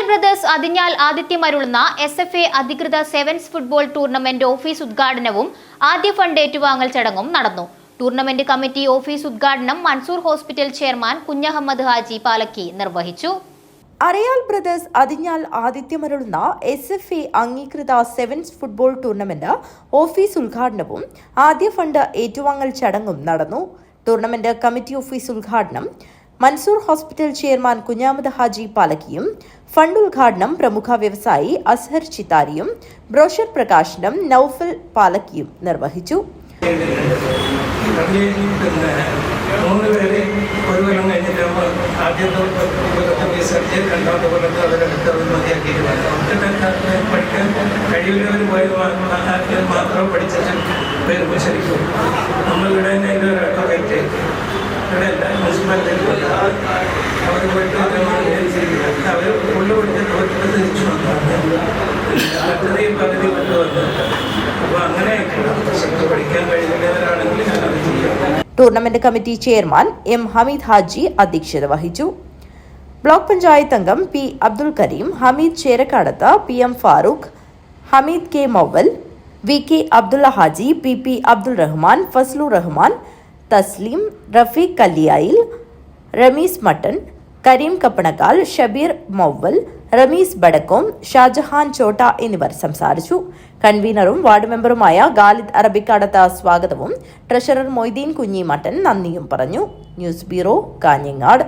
Brothers Athinhal ആതിഥ്യമരുളുന്ന SFA അധികൃത sevens football tournament office ഉദ്ഘാടനവും ആദ്യ ഫണ്ട് ഏറ്റുവാങ്ങൽ ചടങ്ങും നടന്നു. ടൂർണമെന്റ് കമ്മിറ്റി ഓഫീസ് ഉദ്ഘാടനം മൻസൂർ ഹോസ്പിറ്റൽ ചെയർമാൻ കുഞ്ഞഹമ്മദ് ഹാജി പാലക്കി നിർവഹിച്ചു. അരയാൽ ബ്രദേഴ്സ് അതിഞ്ഞാൽ ആതിഥ്യമരുളുന്ന SFA അംഗീകൃത സെവൻസ് ഫുട്ബോൾ ടൂർണമെന്റ് ഓഫീസ് ഉദ്ഘാടനവും ആദ്യ ഫണ്ട് ഏറ്റുവാങ്ങൽ ചടങ്ങും നടന്നു. ടൂർണമെന്റ് കമ്മിറ്റി ഓഫീസ് ഉദ്ഘാടനം മൻസൂർ ഹോസ്പിറ്റൽ ചെയർമാൻ കുഞ്ഞഹമ്മദ് ഹാജി പാലക്കിയും ഫണ്ട് ഉദ്ഘാടനം പ്രമുഖ വ്യവസായി അസ്ഹർ ചിത്താരിയും ബ്രോഷർ പ്രകാശനം നൌഫൽ പാലക്കിയും നിർവഹിച്ചു. Tournament committee chairman M. Hameed Haji അധ്യക്ഷത വഹിച്ചു. ബ്ലോക്ക് പഞ്ചായത്ത് അംഗം P. Abdul Kareem, Hameed Cherakkadath, PM Farooq, Hameed K. Mauval, VK. Abdulla Haji, PP. Abdul Rahman, Fazlu Rahman, Thasleem, Rafeeq Kalliyayil, Rameez Mattan, Kareem Kappanakkal, Shabeer Mauval, Rameez Badakkom, Shajahan Chotta എന്നിവർ സംസാരിച്ചു. കൺവീനറും വാർഡ് മെമ്പറുമായ ഖാലിദ് അറബിക്കാടത്ത് സ്വാഗതവും ട്രഷറർ മൊയ്തീൻ കുഞ്ഞി മട്ടൻ നന്ദിയും പറഞ്ഞു. News bureau, Kanhangad.